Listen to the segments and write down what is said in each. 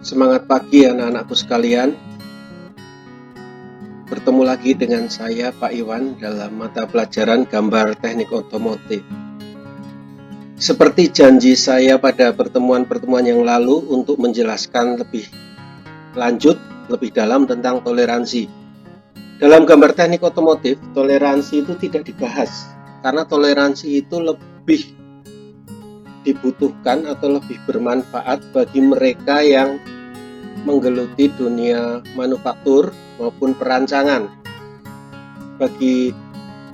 Semangat pagi anak-anakku sekalian. Bertemu lagi dengan saya Pak Iwan dalam mata pelajaran gambar teknik otomotif. Seperti janji saya pada pertemuan-pertemuan yang lalu untuk menjelaskan lebih lanjut, lebih dalam tentang toleransi. Dalam gambar teknik otomotif, toleransi itu tidak dibahas karena toleransi itu lebih dibutuhkan atau lebih bermanfaat bagi mereka yang menggeluti dunia manufaktur maupun perancangan. Bagi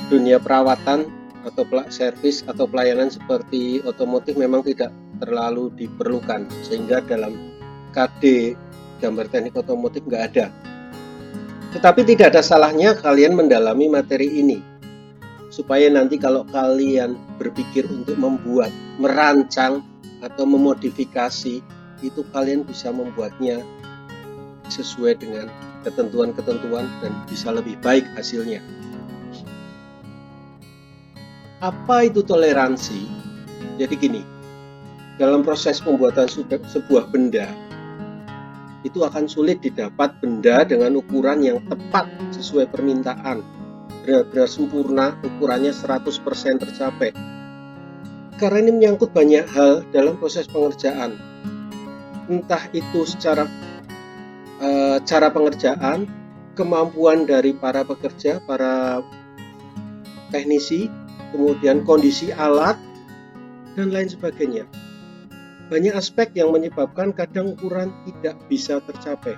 dunia perawatan atau servis atau pelayanan seperti otomotif memang tidak terlalu diperlukan, sehingga dalam KD gambar teknik otomotif nggak ada. Tetapi tidak ada salahnya kalian mendalami materi ini, supaya nanti kalau kalian berpikir untuk membuat, merancang atau memodifikasi, itu kalian bisa membuatnya sesuai dengan ketentuan-ketentuan dan bisa lebih baik hasilnya. Apa itu toleransi? Jadi gini, dalam proses pembuatan sebuah benda, itu akan sulit didapat benda dengan ukuran yang tepat sesuai permintaan, benar-benar sempurna, ukurannya 100% tercapai. Karena ini menyangkut banyak hal dalam proses pengerjaan. Entah itu secara cara pengerjaan, kemampuan dari para pekerja, para teknisi, kemudian kondisi alat, dan lain sebagainya. Banyak aspek yang menyebabkan kadang ukuran tidak bisa tercapai.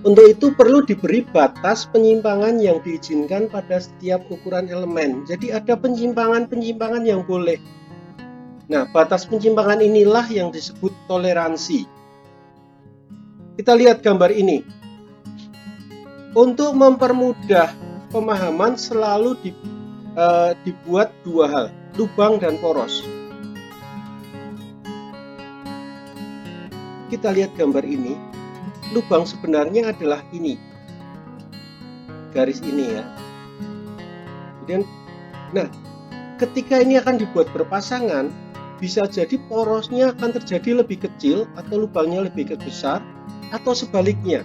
Untuk itu perlu diberi batas penyimpangan yang diizinkan pada setiap ukuran elemen. Jadi ada penyimpangan-penyimpangan yang boleh. Nah, batas penyimpangan inilah yang disebut toleransi. Kita lihat gambar ini. Untuk mempermudah pemahaman selalu dibuat dua hal, lubang dan poros. Kita lihat gambar ini. Lubang sebenarnya adalah ini. Garis ini ya. Kemudian, nah, ketika ini akan dibuat berpasangan, bisa jadi porosnya akan terjadi lebih kecil atau lubangnya lebih besar, atau sebaliknya.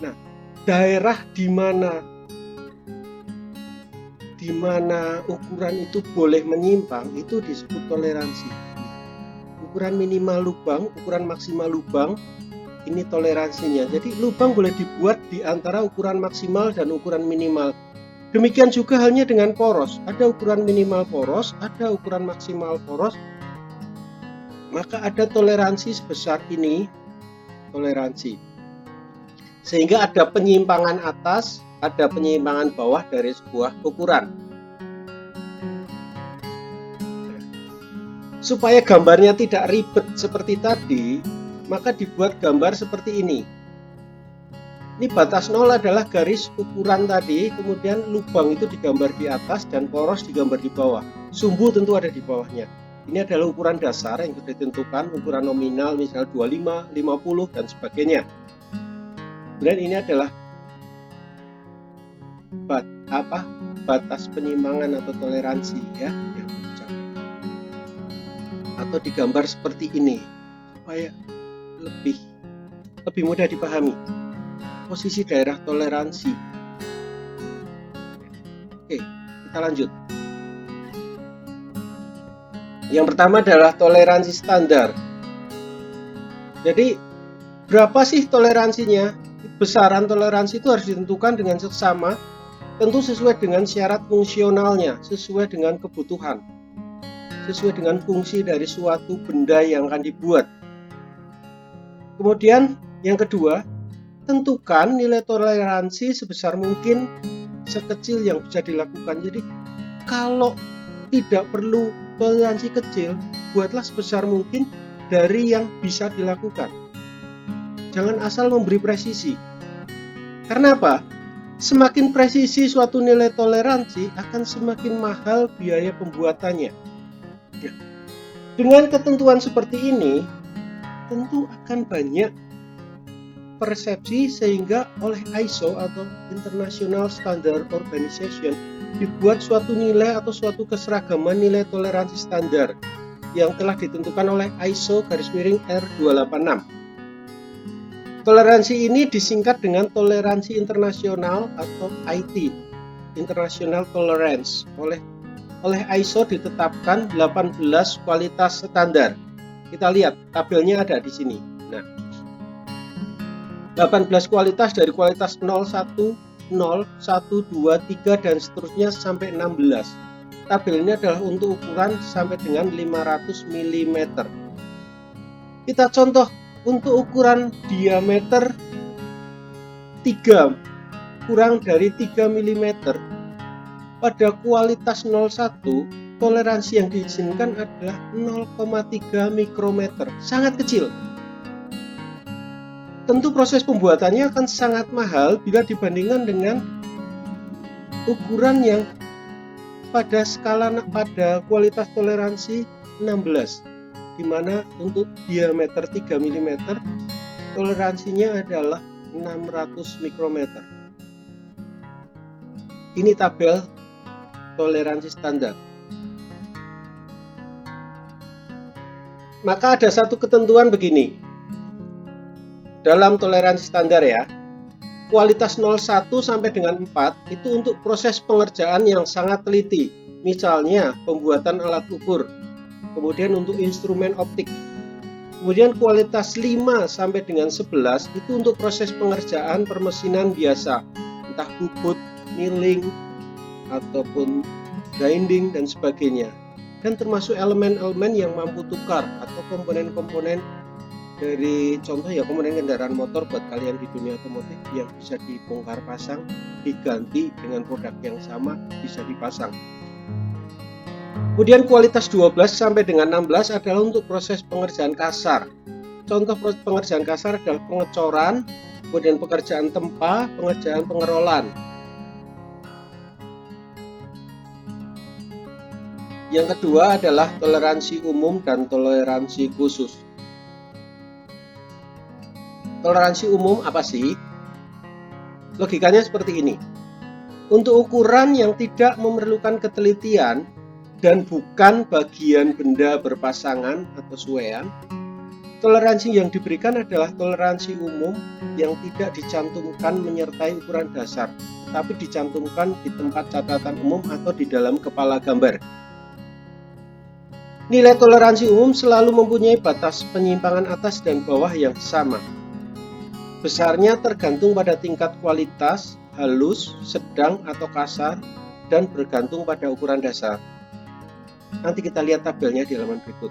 Nah, daerah di mana ukuran itu boleh menyimpang itu disebut toleransi. Ukuran minimal lubang, ukuran maksimal lubang, ini toleransinya. Jadi lubang boleh dibuat di antara ukuran maksimal dan ukuran minimal. Demikian juga halnya dengan poros. Ada ukuran minimal poros, ada ukuran maksimal poros. Maka ada toleransi sebesar ini, toleransi. Sehingga ada penyimpangan atas, ada penyimpangan bawah dari sebuah ukuran. Supaya gambarnya tidak ribet seperti tadi, maka dibuat gambar seperti ini. Ini batas nol adalah garis ukuran tadi, kemudian lubang itu digambar di atas dan poros digambar di bawah. Sumbu tentu ada di bawahnya. Ini adalah ukuran dasar yang sudah ditentukan, ukuran nominal misalnya 25, 50 dan sebagainya. Dan ini adalah batas penyimpangan atau toleransi ya, yang dicapai. Atau digambar seperti ini supaya lebih mudah dipahami. Posisi daerah toleransi. Oke, kita lanjut. Yang pertama adalah toleransi standar. Jadi, berapa sih toleransinya? Besaran toleransi itu harus ditentukan dengan seksama, tentu sesuai dengan syarat fungsionalnya, sesuai dengan kebutuhan, sesuai dengan fungsi dari suatu benda yang akan dibuat. Kemudian, yang kedua, tentukan nilai toleransi sebesar mungkin, sekecil yang bisa dilakukan. Jadi, kalau tidak perlu toleransi kecil, buatlah sebesar mungkin dari yang bisa dilakukan. Jangan asal memberi presisi. Karena apa? Semakin presisi suatu nilai toleransi, akan semakin mahal biaya pembuatannya. Dengan ketentuan seperti ini, tentu akan banyak persepsi sehingga oleh ISO atau International Standard Organization dibuat suatu nilai atau suatu keseragaman nilai toleransi standar. yang telah ditentukan oleh ISO R286. Toleransi ini disingkat dengan toleransi internasional atau IT, International Tolerance. Oleh ISO ditetapkan 18 kualitas standar. Kita lihat tabelnya ada di sini. Nah, 18 kualitas dari kualitas 01, 0, 1, 2, 3 dan seterusnya sampai 16. Tabel ini adalah untuk ukuran sampai dengan 500 mm. Kita contoh untuk ukuran diameter 3 kurang dari 3 mm. Pada kualitas 01, toleransi yang diizinkan adalah 0,3 mikrometer. Sangat kecil. Tentu proses pembuatannya akan sangat mahal bila dibandingkan dengan ukuran yang pada kualitas toleransi 16, di mana untuk diameter 3 mm toleransinya adalah 600 mikrometer. Ini tabel toleransi standar. Maka ada satu ketentuan begini. Dalam toleransi standar ya, kualitas 01 sampai dengan 4 itu untuk proses pengerjaan yang sangat teliti. Misalnya pembuatan alat ukur, kemudian untuk instrumen optik. Kemudian kualitas 5 sampai dengan 11 itu untuk proses pengerjaan permesinan biasa, entah bubut, milling, ataupun grinding dan sebagainya. Dan termasuk elemen-elemen yang mampu tukar atau komponen-komponen dari contoh ya komponen kendaraan motor buat kalian di dunia otomotif yang bisa dibongkar pasang, diganti dengan produk yang sama, bisa dipasang. Kemudian kualitas 12 sampai dengan 16 adalah untuk proses pengerjaan kasar. Contoh pengerjaan kasar adalah pengecoran, kemudian pekerjaan tempa, pengerjaan pengerolan. Yang kedua adalah toleransi umum dan toleransi khusus. Toleransi umum apa sih? Logikanya seperti ini. Untuk ukuran yang tidak memerlukan ketelitian dan bukan bagian benda berpasangan atau suean, toleransi yang diberikan adalah toleransi umum yang tidak dicantumkan menyertai ukuran dasar, tapi dicantumkan di tempat catatan umum atau di dalam kepala gambar. Nilai toleransi umum selalu mempunyai batas penyimpangan atas dan bawah yang sama. Besarnya tergantung pada tingkat kualitas, halus, sedang atau kasar, dan bergantung pada ukuran dasar. Nanti kita lihat tabelnya di halaman berikut.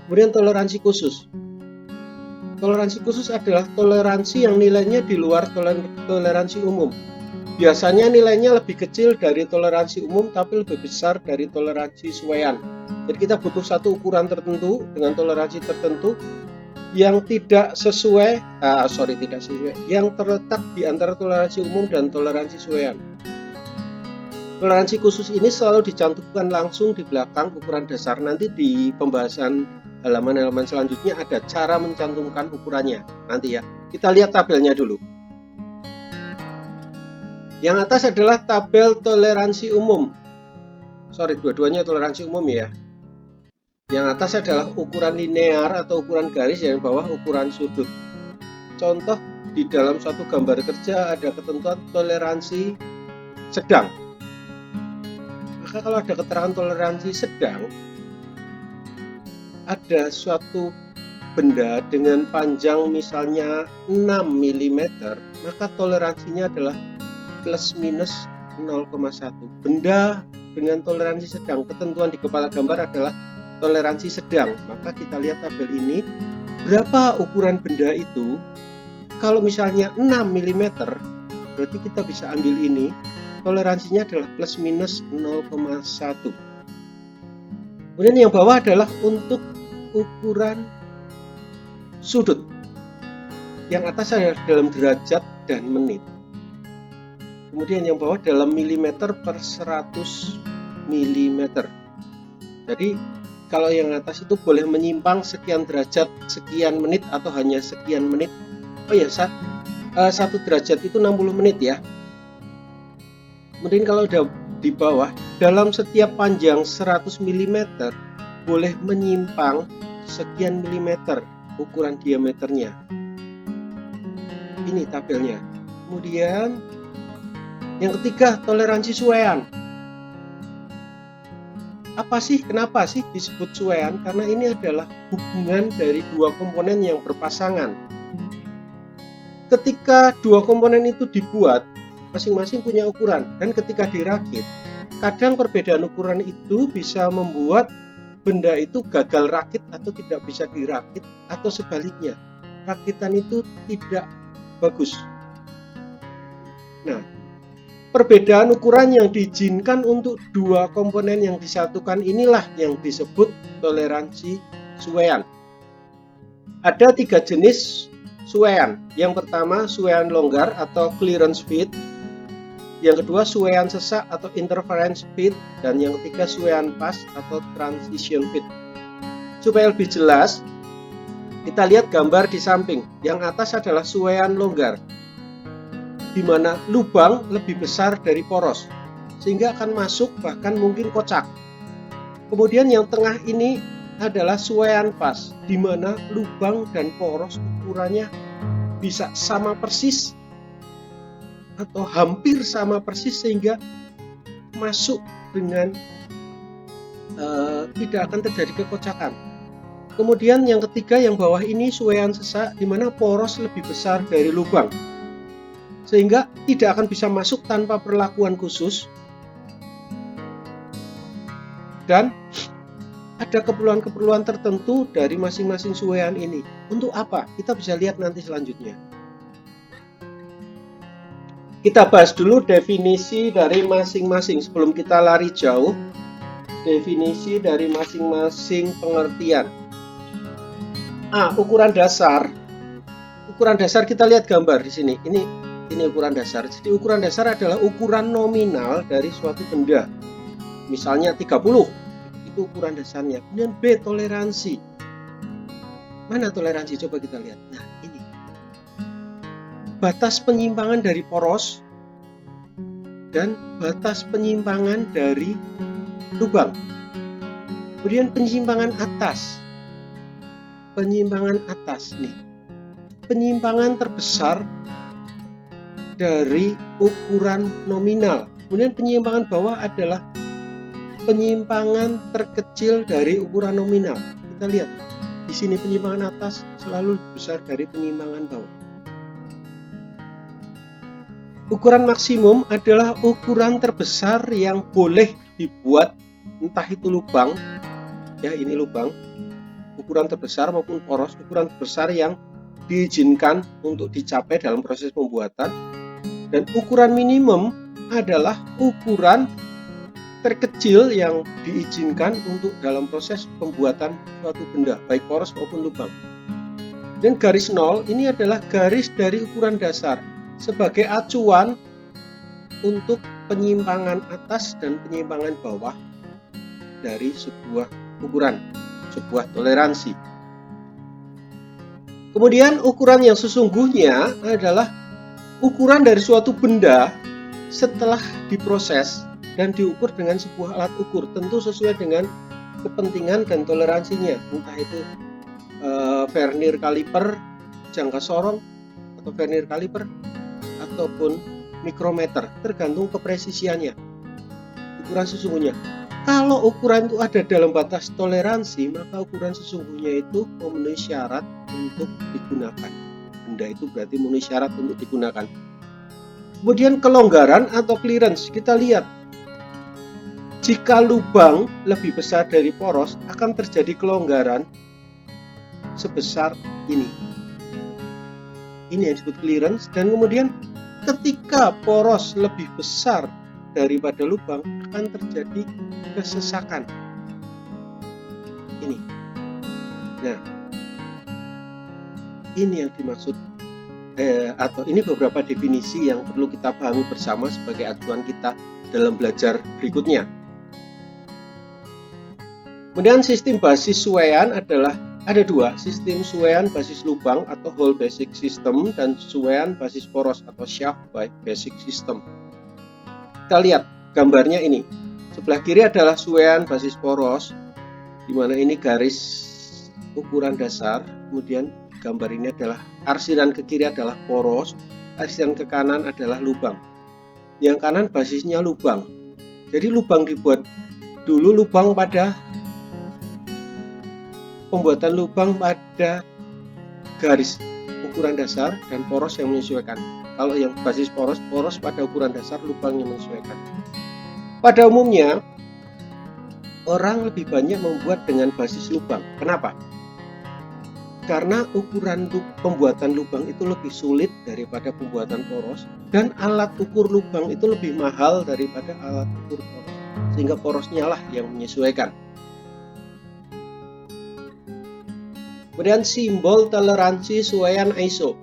Kemudian toleransi khusus. Toleransi khusus adalah toleransi yang nilainya di luar toleransi umum. Biasanya nilainya lebih kecil dari toleransi umum tapi lebih besar dari toleransi suean. Jadi kita butuh satu ukuran tertentu dengan toleransi tertentu yang tidak sesuai, yang terletak di antara toleransi umum dan toleransi suean. Toleransi khusus ini selalu dicantumkan langsung di belakang ukuran dasar. Nanti di pembahasan halaman-halaman selanjutnya ada cara mencantumkan ukurannya. Nanti ya, kita lihat tabelnya dulu. Yang atas adalah tabel toleransi umum. Dua-duanya toleransi umum ya. Yang atas adalah ukuran linear atau ukuran garis, yang bawah ukuran sudut. Contoh, di dalam suatu gambar kerja ada ketentuan toleransi sedang. Maka kalau ada keterangan toleransi sedang, ada suatu benda dengan panjang misalnya 6 mm, maka toleransinya adalah plus minus 0,1. Benda dengan toleransi sedang, ketentuan di kepala gambar adalah toleransi sedang. Maka kita lihat tabel ini, berapa ukuran benda itu. Kalau misalnya 6 mm, berarti kita bisa ambil ini, toleransinya adalah plus minus 0,1. Kemudian yang bawah adalah untuk ukuran sudut. Yang atas adalah dalam derajat dan menit. Kemudian yang bawah dalam milimeter per 100 mm. Jadi kalau yang atas itu boleh menyimpang sekian derajat, sekian menit, atau hanya sekian menit. Oh ya, satu derajat itu 60 menit ya. Kemudian kalau udah di bawah, dalam setiap panjang 100 mm boleh menyimpang sekian milimeter ukuran diameternya. Ini tabelnya. Kemudian yang ketiga, toleransi suwean. Apa sih, kenapa sih disebut suwean? Karena ini adalah hubungan dari dua komponen yang berpasangan. Ketika dua komponen itu dibuat, masing-masing punya ukuran, dan ketika dirakit, kadang perbedaan ukuran itu bisa membuat benda itu gagal rakit atau tidak bisa dirakit, atau sebaliknya, rakitan itu tidak bagus. Nah, perbedaan ukuran yang diizinkan untuk dua komponen yang disatukan inilah yang disebut toleransi suwean. Ada 3 jenis suwean. Yang pertama, suwean longgar atau clearance fit. Yang kedua, suwean sesak atau interference fit. Dan yang ketiga, suwean pas atau transition fit. Supaya lebih jelas, kita lihat gambar di samping. Yang atas adalah suwean longgar, di mana lubang lebih besar dari poros, sehingga akan masuk bahkan mungkin kocak. Kemudian yang tengah ini adalah suwean pas, di mana lubang dan poros ukurannya bisa sama persis atau hampir sama persis, sehingga masuk dengan tidak akan terjadi kekocakan. Kemudian yang ketiga, yang bawah ini suwean sesak, di mana poros lebih besar dari lubang, sehingga tidak akan bisa masuk tanpa perlakuan khusus. Dan ada keperluan-keperluan tertentu dari masing-masing suwean ini. Untuk apa? Kita bisa lihat nanti selanjutnya. Kita bahas dulu definisi dari masing-masing sebelum kita lari jauh. Definisi dari masing-masing pengertian. Ukuran dasar. Ukuran dasar kita lihat gambar di sini. Ini ukuran dasar. Jadi ukuran dasar adalah ukuran nominal dari suatu benda. Misalnya 30, itu ukuran dasarnya. Kemudian B, toleransi. Mana toleransi? Coba kita lihat. Nah, ini. Batas penyimpangan dari poros dan batas penyimpangan dari lubang. Kemudian penyimpangan atas. Penyimpangan atas nih. Penyimpangan terbesar dari ukuran nominal. Kemudian penyimpangan bawah adalah penyimpangan terkecil dari ukuran nominal. Kita lihat di sini penyimpangan atas selalu lebih besar dari penyimpangan bawah. Ukuran maksimum adalah ukuran terbesar yang boleh dibuat, entah itu lubang, ya ini lubang, ukuran terbesar maupun poros, ukuran terbesar yang diizinkan untuk dicapai dalam proses pembuatan. Dan ukuran minimum adalah ukuran terkecil yang diizinkan untuk dalam proses pembuatan suatu benda, baik poros maupun lubang. Dan garis 0 ini adalah garis dari ukuran dasar sebagai acuan untuk penyimpangan atas dan penyimpangan bawah dari sebuah ukuran, sebuah toleransi. Kemudian ukuran yang sesungguhnya adalah ukuran dari suatu benda setelah diproses dan diukur dengan sebuah alat ukur, tentu sesuai dengan kepentingan dan toleransinya, entah itu vernier kaliper, jangka sorong, atau vernier kaliper, ataupun mikrometer, tergantung kepresisiannya, ukuran sesungguhnya. Kalau ukuran itu ada dalam batas toleransi, maka ukuran sesungguhnya itu memenuhi syarat untuk digunakan. Benda itu berarti memenuhi syarat untuk digunakan. Kemudian kelonggaran atau clearance, kita lihat. Jika lubang lebih besar dari poros, akan terjadi kelonggaran sebesar ini. Ini yang disebut clearance. Dan kemudian ketika poros lebih besar daripada lubang, akan terjadi kesesakan. Ini. Nah, ini yang dimaksud atau ini beberapa definisi yang perlu kita pahami bersama sebagai acuan kita dalam belajar berikutnya. Kemudian sistem basis suwean adalah ada dua, sistem suwean basis lubang atau hole basic system dan suwean basis poros atau shaft basic system. Kita lihat gambarnya ini. Sebelah kiri adalah suwean basis poros, di mana ini garis ukuran dasar, kemudian gambar ini adalah arsiran ke kiri adalah poros, arsiran ke kanan adalah lubang. Yang kanan basisnya lubang. Jadi lubang dibuat dulu, lubang pada pembuatan lubang pada garis ukuran dasar dan poros yang menyesuaikan. Kalau yang basis poros pada ukuran dasar, lubang yang menyesuaikan. Pada umumnya orang lebih banyak membuat dengan basis lubang. Kenapa? Karena ukuran pembuatan lubang itu lebih sulit daripada pembuatan poros, dan alat ukur lubang itu lebih mahal daripada alat ukur poros, sehingga porosnya lah yang menyesuaikan. Kemudian simbol toleransi suaian ISO.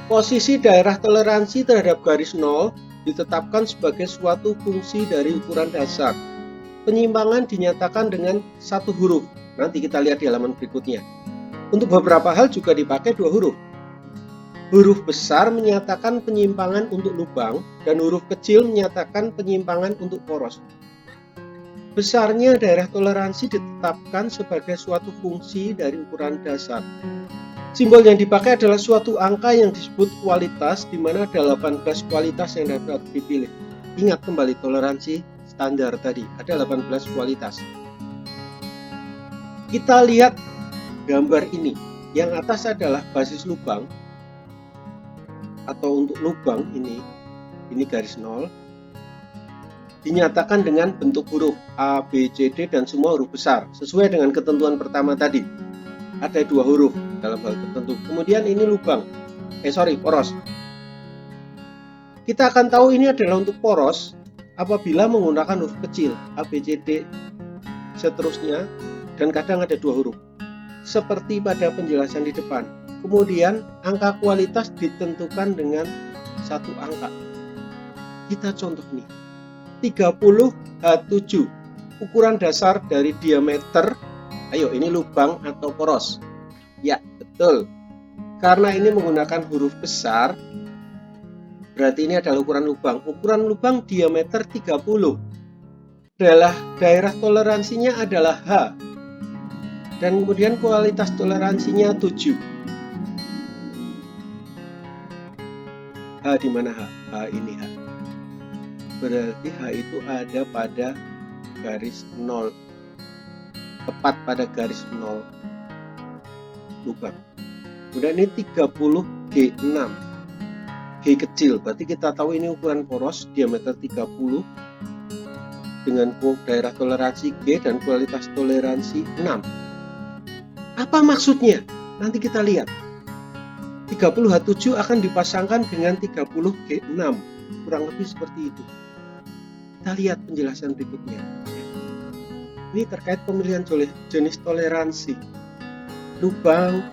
Posisi daerah toleransi terhadap garis nol ditetapkan sebagai suatu fungsi dari ukuran dasar. Penyimpangan dinyatakan dengan satu huruf. Nanti kita lihat di halaman berikutnya. Untuk beberapa hal juga dipakai dua huruf. Huruf besar menyatakan penyimpangan untuk lubang dan huruf kecil menyatakan penyimpangan untuk poros. Besarnya daerah toleransi ditetapkan sebagai suatu fungsi dari ukuran dasar. Simbol yang dipakai adalah suatu angka yang disebut kualitas, di mana ada 18 kualitas yang dapat dipilih. Ingat kembali toleransi standar tadi, ada 18 kualitas. Kita lihat gambar ini. Yang atas adalah basis lubang, atau untuk lubang ini garis nol. Dinyatakan dengan bentuk huruf A, B, C, D dan semua huruf besar, sesuai dengan ketentuan pertama tadi. Ada dua huruf dalam hal tertentu. Kemudian ini lubang, poros. Kita akan tahu ini adalah untuk poros apabila menggunakan huruf kecil A, B, C, D, seterusnya, dan kadang ada dua huruf, seperti pada penjelasan di depan. Kemudian angka kualitas ditentukan dengan satu angka. Kita contoh nih, 30H7, ukuran dasar dari diameter. Ayo, ini lubang atau poros? Ya, betul. Karena ini menggunakan huruf besar, berarti ini adalah ukuran lubang. Ukuran lubang diameter 30. Daerah toleransinya adalah H. Dan kemudian kualitas toleransinya 7. H di mana H? H ini H. Berarti H itu ada pada garis 0. Tepat pada garis 0 lubang. Kemudian ini 30G6, G kecil, berarti kita tahu ini ukuran poros, diameter 30 dengan daerah toleransi G dan kualitas toleransi 6. Apa maksudnya? Nanti kita lihat. 30H7 akan dipasangkan dengan 30G6, kurang lebih seperti itu. Kita lihat penjelasan berikutnya. Ini terkait pemilihan jenis toleransi. Lubang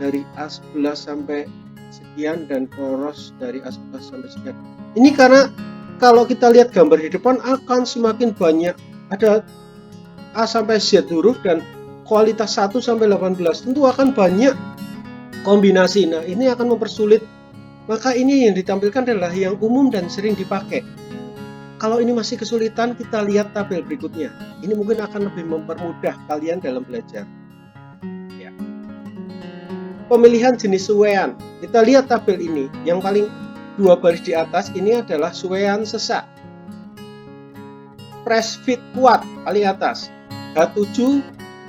dari A11 sampai sekian dan poros dari A11 sampai sekian. Ini karena kalau kita lihat gambar di depan akan semakin banyak, ada A sampai Z huruf dan kualitas 1 sampai 18, tentu akan banyak kombinasi. Nah, ini akan mempersulit. Maka ini yang ditampilkan adalah yang umum dan sering dipakai. Kalau ini masih kesulitan, kita lihat tabel berikutnya. Ini mungkin akan lebih mempermudah kalian dalam belajar. Ya. Pemilihan jenis suaian. Kita lihat tabel ini. Yang paling dua baris di atas ini adalah suaian sesak. Press fit kuat paling atas. H7,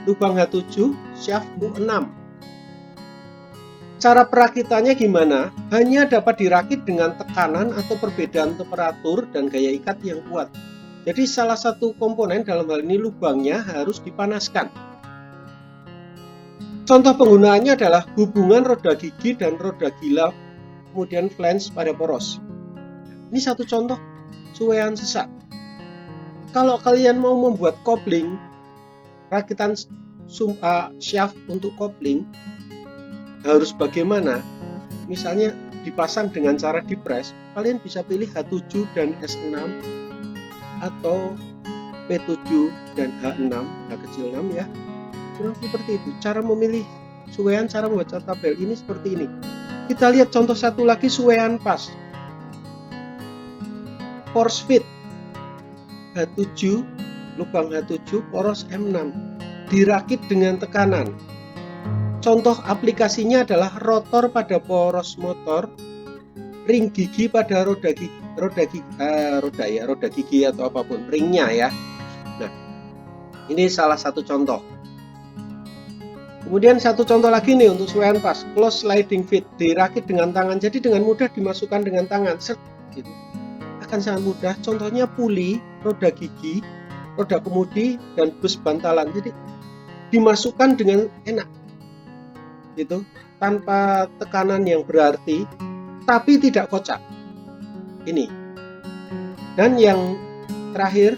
lubang H7, shaft U6. Cara perakitannya gimana? Hanya dapat dirakit dengan tekanan atau perbedaan temperatur dan gaya ikat yang kuat. Jadi salah satu komponen dalam hal ini lubangnya harus dipanaskan. Contoh penggunaannya adalah hubungan roda gigi dan roda gila, kemudian flange pada poros. Ini satu contoh suaian sesak. Kalau kalian mau membuat kopling, rakitan shaft untuk kopling, harus bagaimana? Misalnya dipasang dengan cara dipres, kalian bisa pilih H7 dan S6 atau P7 dan H6, H kecil 6 ya. Kurang seperti itu. Cara memilih suaian, cara membaca tabel ini seperti ini. Kita lihat contoh satu lagi, suaian pas. Force fit H7, lubang H7 H7 poros M6 dirakit dengan tekanan. Contoh aplikasinya adalah rotor pada poros motor, ring gigi pada roda gigi atau apapun ringnya ya. Nah, ini salah satu contoh. Kemudian satu contoh lagi nih untuk suean pas, close sliding fit, dirakit dengan tangan, jadi dengan mudah dimasukkan dengan tangan, gitu. Akan sangat mudah. Contohnya puli, roda gigi, roda kemudi, dan bus bantalan. Jadi dimasukkan dengan enak, gitu, tanpa tekanan yang berarti, tapi tidak kocak. Ini. Dan yang terakhir,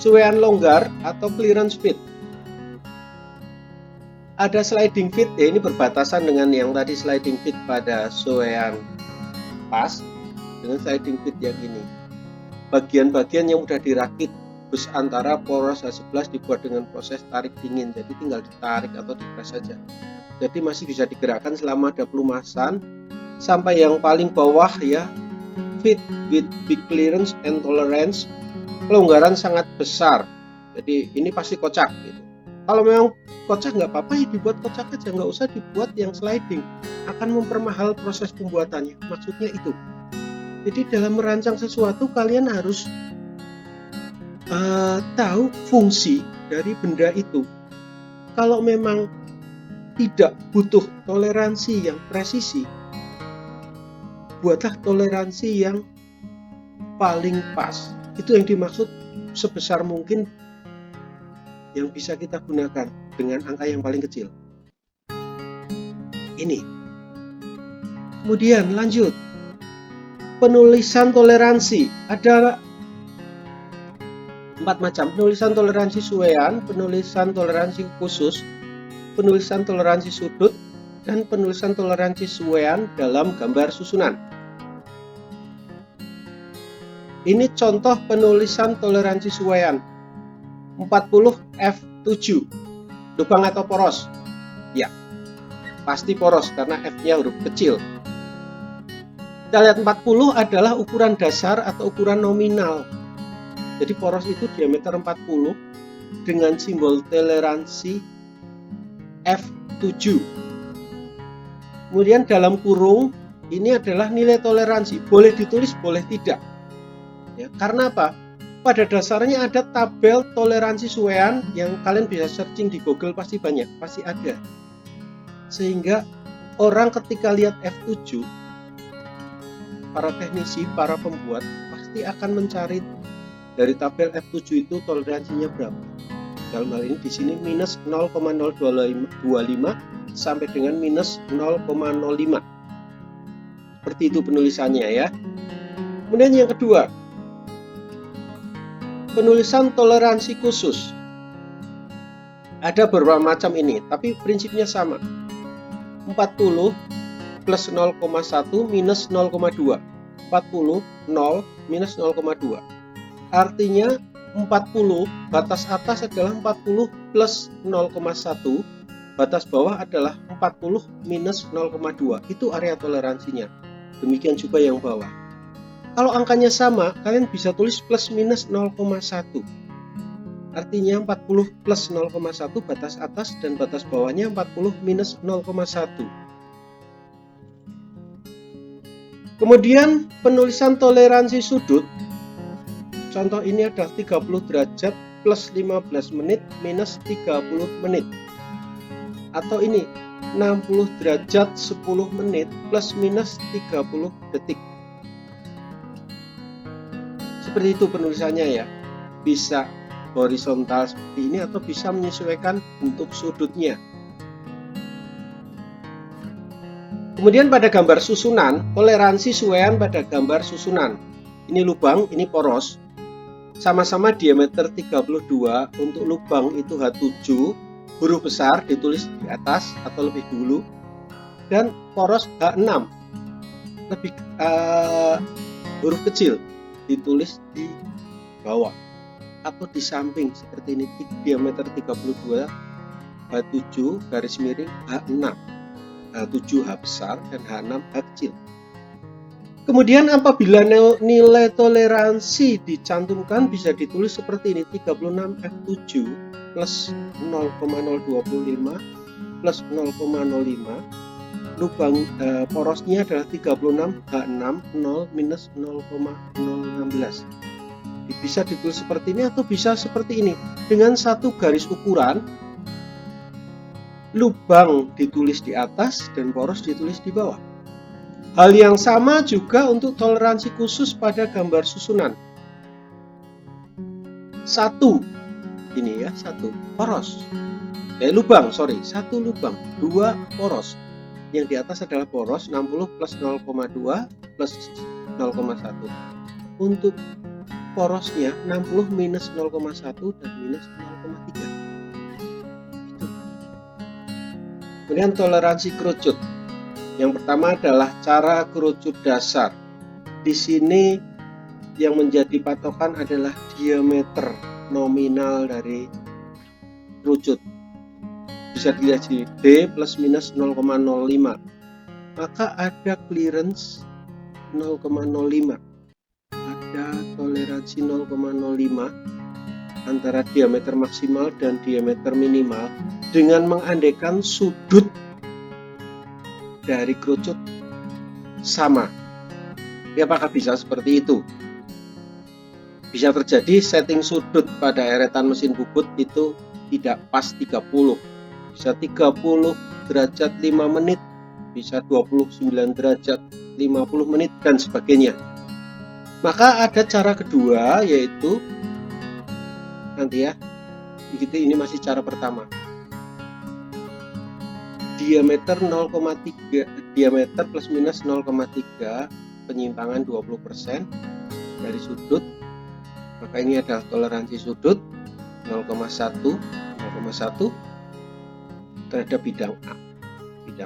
suean longgar atau clearance fit. Ada sliding fit, ya ini berbatasan dengan yang tadi sliding fit pada suean pas dengan sliding fit yang ini. Bagian-bagian yang mudah dirakit bus antara poros H11 dibuat dengan proses tarik dingin, jadi tinggal ditarik atau dipres saja. Jadi masih bisa digerakkan selama ada pelumasan sampai yang paling bawah ya, fit with big clearance and tolerance, kelonggaran sangat besar. Jadi ini pasti kocak gitu. Kalau memang kocak nggak apa-apa ya dibuat kocak aja, nggak usah dibuat yang sliding, akan mempermahal proses pembuatannya. Maksudnya itu. Jadi dalam merancang sesuatu kalian harus tahu fungsi dari benda itu. Kalau memang tidak butuh toleransi yang presisi, buatlah toleransi yang paling pas. Itu yang dimaksud sebesar mungkin yang bisa kita gunakan dengan angka yang paling kecil. Ini. Kemudian lanjut. Penulisan toleransi. Ada 4 macam. Penulisan toleransi suean, penulisan toleransi khusus, penulisan toleransi sudut, dan penulisan toleransi suean dalam gambar susunan. Ini contoh penulisan toleransi suean. 40 F7, lubang atau poros? Ya, pasti poros karena F-nya huruf kecil. Kita lihat 40 adalah ukuran dasar atau ukuran nominal. Jadi poros itu diameter 40 dengan simbol toleransi F7. Kemudian dalam kurung ini adalah nilai toleransi, boleh ditulis boleh tidak. Ya, karena apa? Pada dasarnya ada tabel toleransi suean yang kalian bisa searching di Google, pasti banyak, pasti ada. Sehingga orang ketika lihat F7, para teknisi, para pembuat pasti akan mencari dari tabel F7 itu toleransinya berapa. Dalam hal ini di sini minus 0,025 sampai dengan minus 0,05. Seperti itu penulisannya ya. Kemudian yang kedua, penulisan toleransi khusus. Ada beberapa macam ini, tapi prinsipnya sama. 40 plus 0,1 minus 0,2. 40, 0, minus 0,2. Artinya 40, batas atas adalah 40 plus 0,1. Batas bawah adalah 40 minus 0,2. Itu area toleransinya. Demikian juga yang bawah. Kalau angkanya sama, kalian bisa tulis plus minus 0,1. Artinya 40 plus 0,1 batas atas dan batas bawahnya 40 minus 0,1. Kemudian penulisan toleransi sudut. Contoh ini adalah 30 derajat plus 15 menit minus 30 menit. Atau ini 60 derajat 10 menit plus minus 30 detik. Seperti itu penulisannya ya. Bisa horizontal seperti ini atau bisa menyesuaikan bentuk sudutnya. Kemudian pada gambar susunan, toleransi suean pada gambar susunan. Ini lubang, ini poros. Sama-sama diameter 32. Untuk lubang itu H7, huruf besar ditulis di atas atau lebih dulu. Dan poros H6, lebih huruf kecil ditulis di bawah atau di samping seperti ini. Diameter 32, H7 garis miring H6. H7 H besar dan H6 H kecil. Kemudian apabila nilai toleransi dicantumkan bisa ditulis seperti ini, 36F7 plus 0,025 plus 0,05, lubang porosnya adalah 36H60 minus 0,016. Bisa ditulis seperti ini atau bisa seperti ini, dengan satu garis ukuran, lubang ditulis di atas dan poros ditulis di bawah. Hal yang sama juga untuk toleransi khusus pada gambar susunan. Satu, ini ya, satu poros. Satu lubang, dua poros. Yang di atas adalah poros 60 plus 0,2 plus 0,1. Untuk porosnya 60 minus 0,1 dan minus 0,3. Itu. Kemudian toleransi kerucut. Yang pertama adalah cara kerucut dasar. Di sini yang menjadi patokan adalah diameter nominal dari kerucut. Bisa dilihat di D plus minus 0,05. Maka ada clearance 0,05. Ada toleransi 0,05 antara diameter maksimal dan diameter minimal dengan mengandaikan sudut dari kerucut sama. Ya, apakah bisa seperti itu? Bisa terjadi setting sudut pada eretan mesin bubut itu tidak pas 30. Bisa 30 derajat 5 menit, bisa 29 derajat 50 menit dan sebagainya. Maka ada cara kedua, yaitu nanti ya, ini masih cara pertama. Diameter 0,3, diameter plus minus 0,3, penyimpangan 20% dari sudut. Maka ini adalah toleransi sudut 0,1 terhadap bidang A. Ya.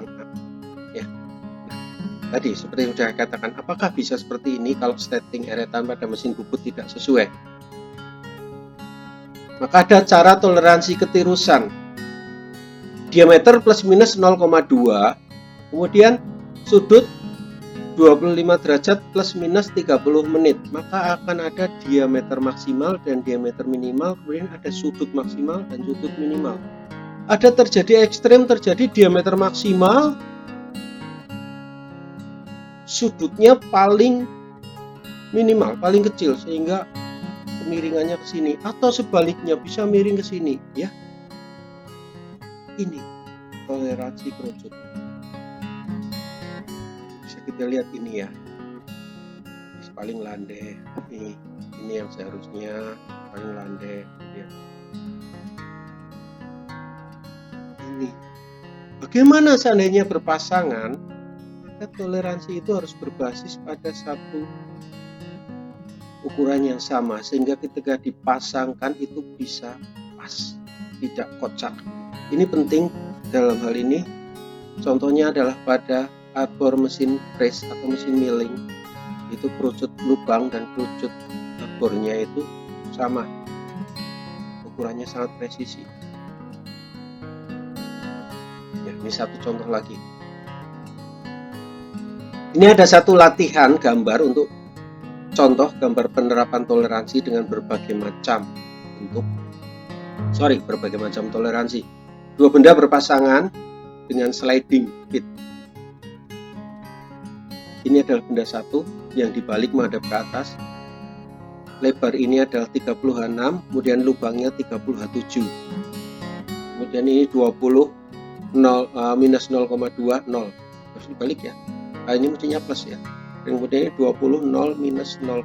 Nah, tadi seperti yang sudah katakan, apakah bisa seperti ini kalau setting eretan pada mesin bubut tidak sesuai? Maka ada cara toleransi ketirusan. Diameter plus minus 0,2, kemudian sudut 25 derajat plus minus 30 menit, maka akan ada diameter maksimal dan diameter minimal, kemudian ada sudut maksimal dan sudut minimal. Ada terjadi ekstrem, terjadi diameter maksimal, sudutnya paling minimal, paling kecil, sehingga kemiringannya ke sini, atau sebaliknya bisa miring ke sini, ya. Ini toleransi kerucut. Bisa kita lihat ini ya, ini paling landai, ini yang seharusnya paling landai ya. Ini bagaimana seandainya berpasangan, maka toleransi itu harus berbasis pada satu ukuran yang sama, sehingga ketika dipasangkan itu bisa pas, tidak kocak. Ini penting dalam hal ini. Contohnya adalah pada arbor mesin press atau mesin milling, itu kerucut lubang dan kerucut arbornya itu sama, ukurannya sangat presisi. Ya, ini satu contoh lagi. Ini ada satu latihan gambar untuk contoh gambar penerapan toleransi dengan berbagai macam toleransi. Dua benda berpasangan dengan sliding fit. Ini adalah benda satu yang dibalik menghadap ke atas. Lebar ini adalah 30H6, kemudian lubangnya 30H7. Kemudian ini 20 minus 0,2 0. Harus dibalik ya. Nah, ini mestinya plus ya. Dan kemudian ini 20 0 minus 0,3.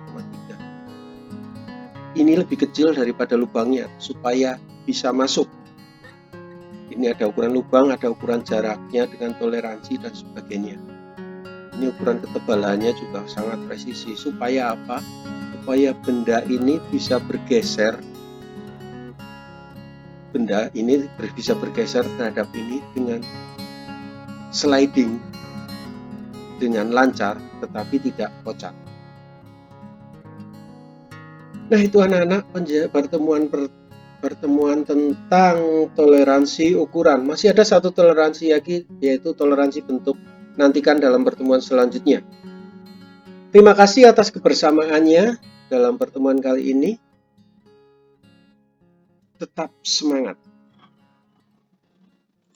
Ini lebih kecil daripada lubangnya supaya bisa masuk. Ini ada ukuran lubang, ada ukuran jaraknya dengan toleransi dan sebagainya. Ini ukuran ketebalannya juga sangat presisi. Supaya apa? Supaya benda ini bisa bergeser. Benda ini bisa bergeser terhadap ini dengan sliding, dengan lancar, tetapi tidak kocak. Nah, itu anak-anak pertemuan tentang toleransi ukuran. Masih ada satu toleransi lagi, yaitu toleransi bentuk. Nantikan dalam pertemuan selanjutnya. Terima kasih atas kebersamaannya dalam pertemuan kali ini. Tetap semangat.